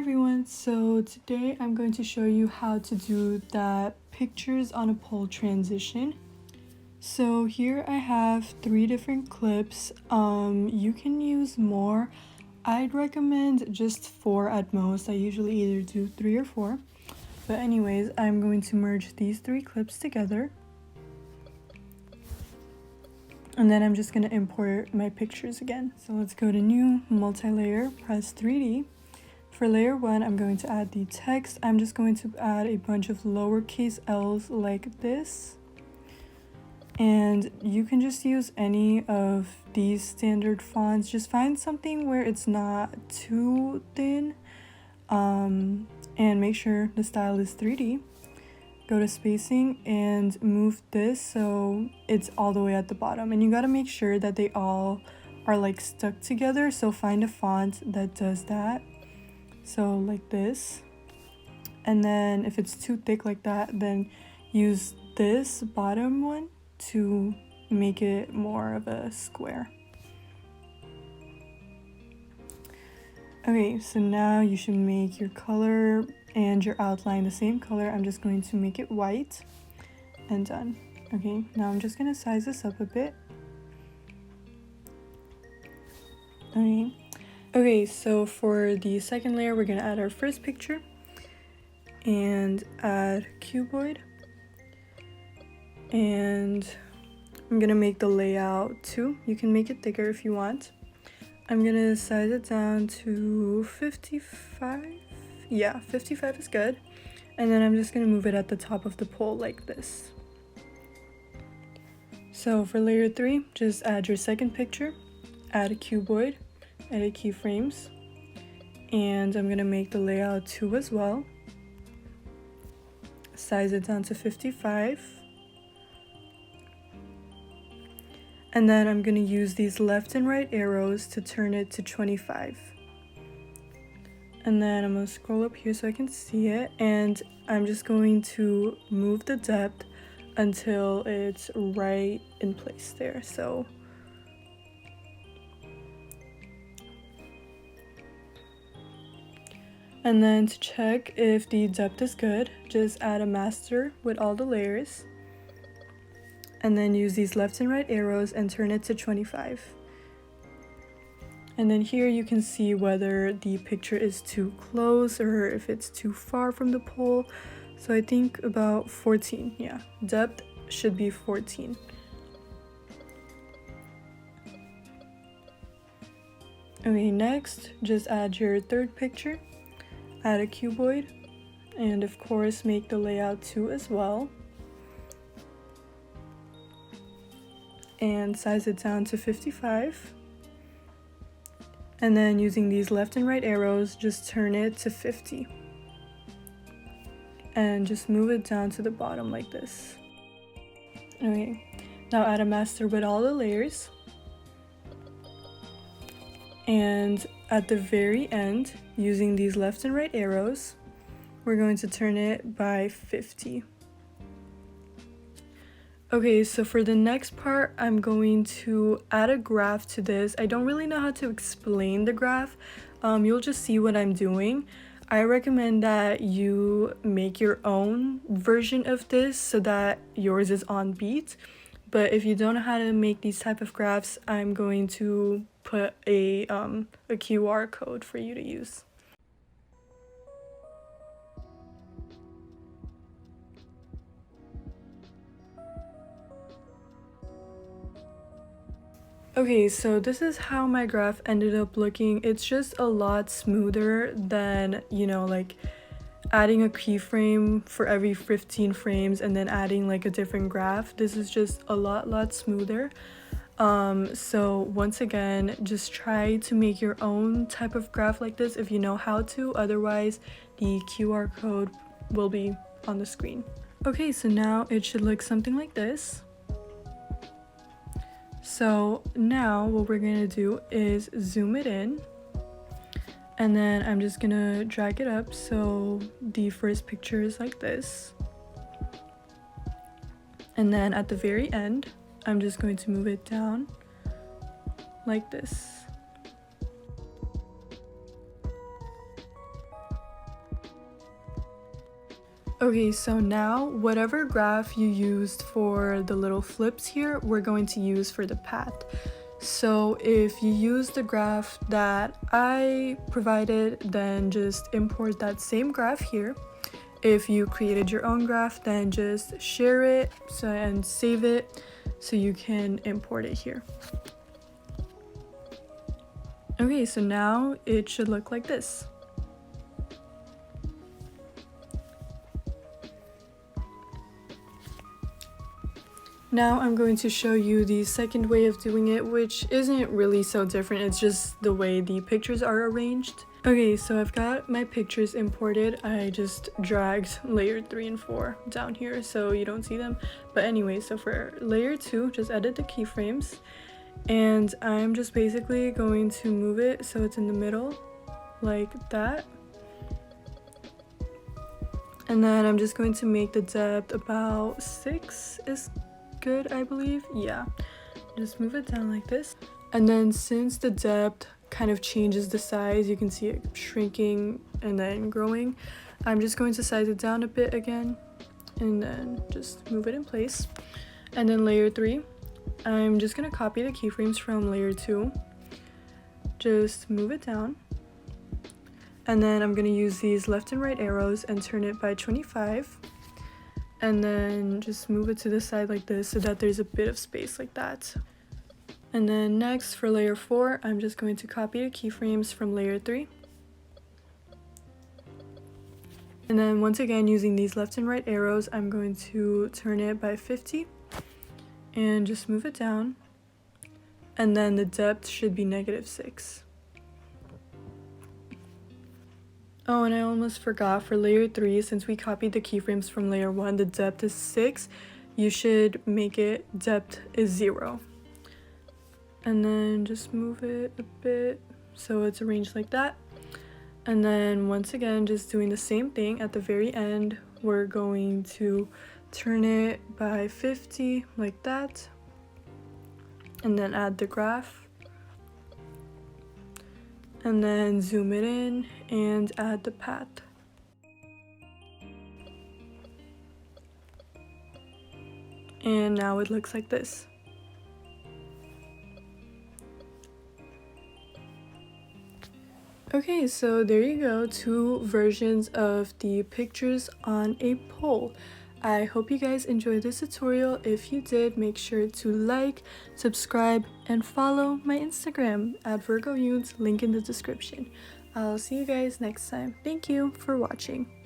everyone, so today I'm going to show you how to do that pictures on a pole transition. So here I have 3 different clips. You can use more. I'd recommend just 4 at most. I usually either do 3 or 4. But anyways, I'm going to merge these 3 clips together. And then I'm just going to import my pictures again. So let's go to new, multi-layer, press 3D. For layer 1, I'm going to add the text. I'm just going to add a bunch of lowercase l's like this. And you can just use any of these standard fonts. Just find something where it's not too thin. And make sure the style is 3D. Go to spacing and move this so it's all the way at the bottom. And you gotta make sure that they all are like stuck together. So find a font that does that. So like this. And then if it's too thick like that, then use this bottom one to make it more of a square. Okay, so now you should make your color and your outline the same color. I'm just going to make it white and done. Okay, now I'm just gonna size this up a bit. Okay, so for the second layer, we're gonna add our first picture and add cuboid. And I'm gonna make the layout 2. You can make it thicker if you want. I'm gonna size it down to 55. Yeah, 55 is good. And then I'm just gonna move it at the top of the pole like this. So for layer 3, just add your second picture, add a cuboid, edit keyframes, and I'm gonna make the layout 2 as well. Size it down to 55. And then I'm gonna use these left and right arrows to turn it to 25. And then I'm gonna scroll up here so I can see it, and I'm just going to move the depth until it's right in place there. So and then to check if the depth is good, just add a master with all the layers. And then use these left and right arrows and turn it to 25. And then here you can see whether the picture is too close or if it's too far from the pole. So I think about 14, yeah. Depth should be 14. Okay, next, just add your third picture. Add a cuboid, and of course make the layout 2 as well. And size it down to 55. And then using these left and right arrows, just turn it to 50. And just move it down to the bottom like this. Okay, now add a master with all the layers. And at the very end, using these left and right arrows, we're going to turn it by 50. Okay, so for the next part, I'm going to add a graph to this. I don't really know how to explain the graph. You'll just see what I'm doing. I recommend that you make your own version of this so that yours is on beat. But if you don't know how to make these type of graphs, I'm going to put a QR code for you to use. Okay, so this is how my graph ended up looking. It's just a lot smoother than, you know, like adding a keyframe for every 15 frames and then adding like a different graph. This is just a lot smoother. So once again, just try to make your own type of graph like this if you know how to. Otherwise, the QR code will be on the screen. Okay, so now it should look something like this. So now what we're gonna do is zoom it in, and then I'm just gonna drag it up so the first picture is like this. And then at the very end, I'm just going to move it down like this. Okay, so now whatever graph you used for the little flips here, we're going to use for the path. So if you use the graph that I provided, then just import that same graph here. If you created your own graph, then just share it and save it so you can import it here. Okay, so now it should look like this. Now I'm going to show you the second way of doing it, which isn't really so different, it's just the way the pictures are arranged. Okay, so I've got my pictures imported. I just dragged layer 3 and 4 down here so you don't see them. But anyway, so for layer 2, just edit the keyframes. And I'm just basically going to move it so it's in the middle, like that. And then I'm just going to make the depth about 6 is good, I believe. Yeah, just move it down like this. And then since the depth kind of changes the size, you can see it shrinking and then growing, I'm just going to size it down a bit again and then just move it in place. And then layer 3, I'm just going to copy the keyframes from layer 2, just move it down, and then I'm going to use these left and right arrows and turn it by 25. And then just move it to the side like this so that there's a bit of space like that. And then next for layer 4, I'm just going to copy the keyframes from layer 3. And then once again, using these left and right arrows, I'm going to turn it by 50 and just move it down. And then the depth should be -6. Oh, and I almost forgot, for layer 3, since we copied the keyframes from layer 1, the depth is 6. You should make it depth is 0. And then just move it a bit so it's arranged like that. And then once again, just doing the same thing at the very end, we're going to turn it by 50 like that. And then add the graph. And then zoom it in and add the path. And now it looks like this. Okay, so there you go, 2 versions of the pictures on a pole. I hope you guys enjoyed this tutorial. If you did, make sure to like, subscribe, and follow my Instagram at VirgoYoons, link in the description. I'll see you guys next time. Thank you for watching.